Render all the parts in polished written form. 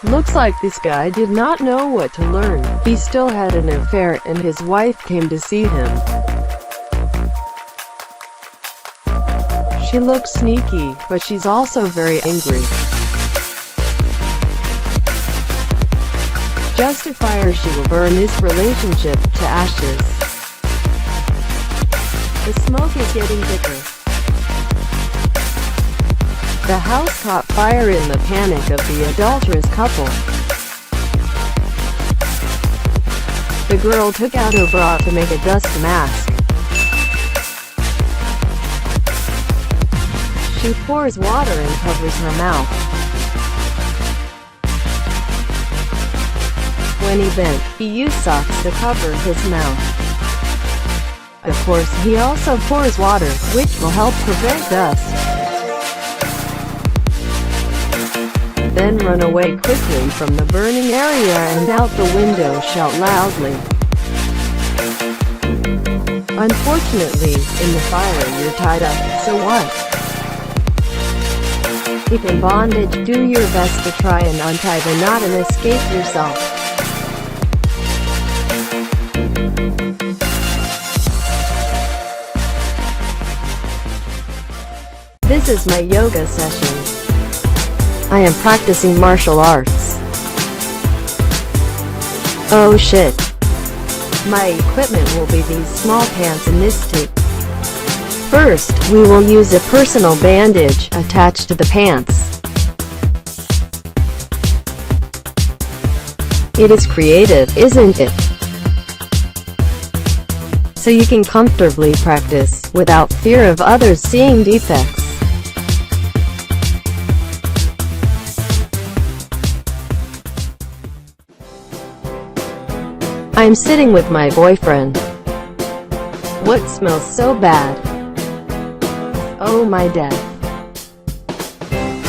Looks like this guy did not know what to learn. He still had an affair and his wife came to see him. She looks sneaky, but she's also very angry. Justify her, she will burn this relationship to ashes. The smoke is getting thicker. The house caught fire in the panic of the adulterous couple. The girl took out her bra to make a dust mask. She pours water and covers her mouth. When he bent, he used socks to cover his mouth. Of course, he also pours water, which will help prevent dust. Then run away quickly from the burning area and out the window, shout loudly. Unfortunately, in the fire you're tied up, so what? If in bondage, do your best to try and untie the knot and escape yourself. This is my yoga session. I am practicing martial arts. Oh shit. My equipment will be these small pants and this tape. First, we will use a personal bandage attached to the pants. It is creative, isn't it? So you can comfortably practice without fear of others seeing defects. I'm sitting with my boyfriend. What smells so bad? Oh my death.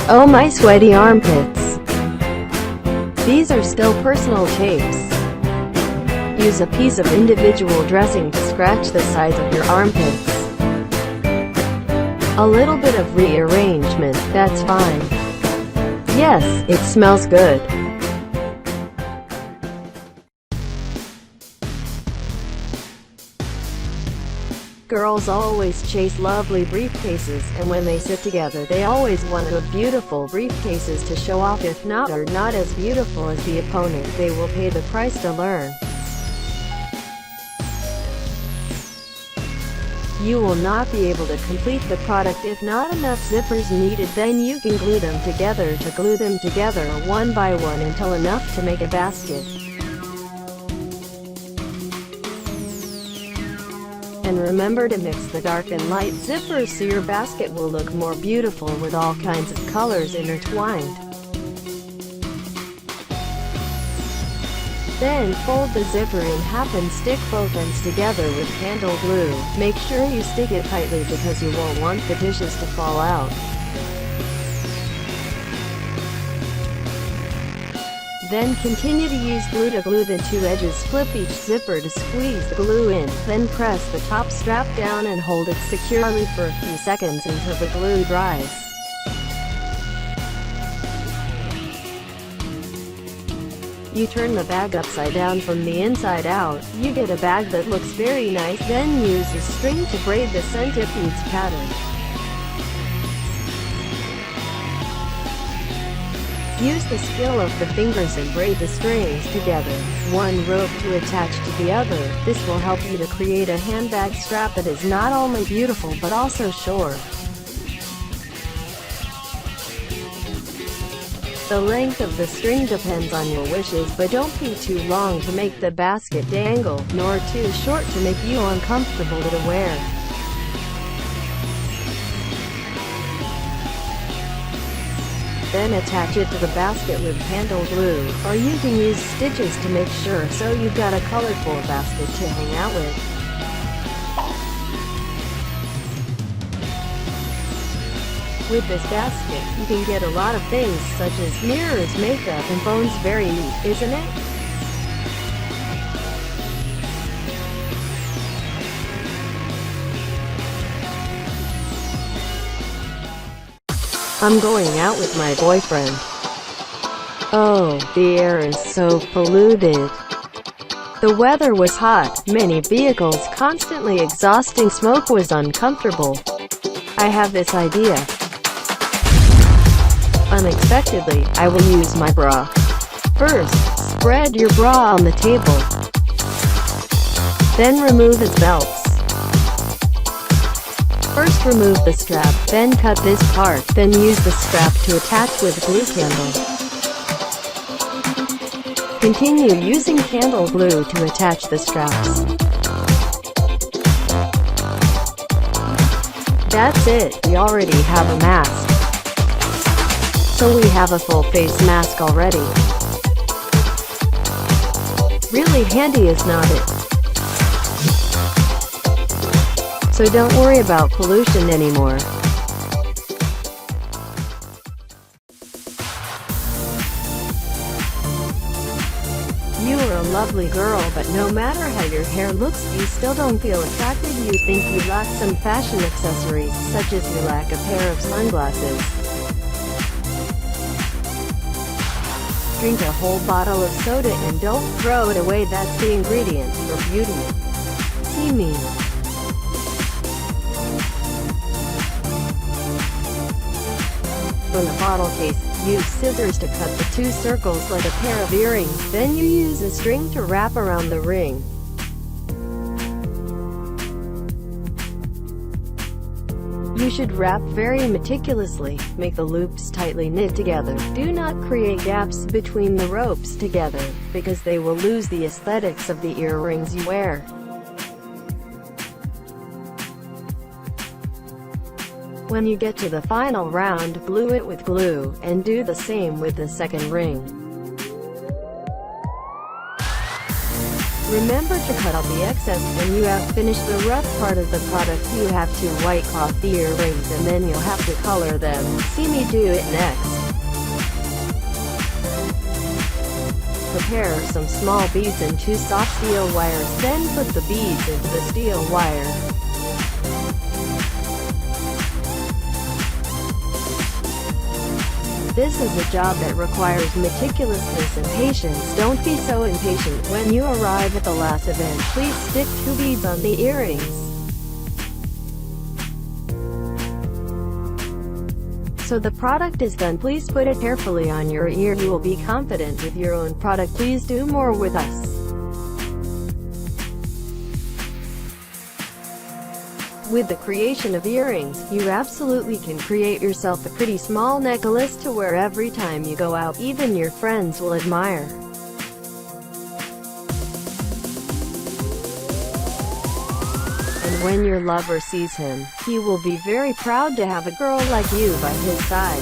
Oh my sweaty armpits. These are still personal tapes. Use a piece of individual dressing to scratch the sides of your armpits. A little bit of rearrangement, that's fine. Yes, it smells good. Girls always chase lovely briefcases, and when they sit together they always want good beautiful briefcases to show off. If not, or not as beautiful as the opponent, they will pay the price to learn. You will not be able to complete the product if not enough zippers needed. Then you can glue them together one by one until enough to make a basket. And remember to mix the dark and light zippers so your basket will look more beautiful with all kinds of colors intertwined. Then fold the zipper in half and stick both ends together with candle glue. Make sure you stick it tightly because you won't want the dishes to fall out. Then continue to use glue to glue the two edges. Flip each zipper to squeeze the glue in. Then press the top strap down and hold it securely for a few seconds until the glue dries. You turn the bag upside down from the inside out. You get a bag that looks very nice. Then use a string to braid the centipede's pattern. Use the skill of the fingers and braid the strings together, one rope to attach to the other. This will help you to create a handbag strap that is not only beautiful but also short. The length of the string depends on your wishes, but don't be too long to make the basket dangle, nor too short to make you uncomfortable to wear. Then attach it to the basket with candle glue, or you can use stitches to make sure so you've got a colorful basket to hang out with. With this basket, you can get a lot of things such as mirrors, makeup, and phones. Very neat, isn't it? I'm going out with my boyfriend. Oh, the air is so polluted. The weather was hot, many vehicles constantly exhausting smoke was uncomfortable. I have this idea. Unexpectedly, I will use my bra. First, spread your bra on the table. Then remove its belts. First remove the strap, then cut this part, then use the strap to attach with glue candle. Continue using candle glue to attach the straps. That's it, we already have a mask. So we have a full face mask already. Really handy is not it? So don't worry about pollution anymore. You are a lovely girl, but no matter how your hair looks, you still don't feel attracted. You think you lack some fashion accessories, such as you lack a pair of sunglasses. Drink a whole bottle of soda and don't throw it away. That's the ingredient for beauty. See me. From the bottle case, use scissors to cut the two circles like a pair of earrings. Then you use a string to wrap around the ring. You should wrap very meticulously. Make the loops tightly knit together. Do not create gaps between the ropes together, because they will lose the aesthetics of the earrings you wear. When you get to the final round, glue it with glue, and do the same with the second ring. Remember to cut out the excess. When you have finished the rough part of the product, you have to white cloth the earrings and then you'll have to color them. See me do it next. Prepare some small beads and 2 soft steel wires, then put the beads into the steel wire. This is a job that requires meticulousness and patience. Don't be so impatient. When you arrive at the last event, please stick 2 beads on the earrings. So the product is done. Please put it carefully on your ear. You will be confident with your own product. Please do more with us. With the creation of earrings, you absolutely can create yourself a pretty small necklace to wear every time you go out. Even your friends will admire. And when your lover sees him, he will be very proud to have a girl like you by his side.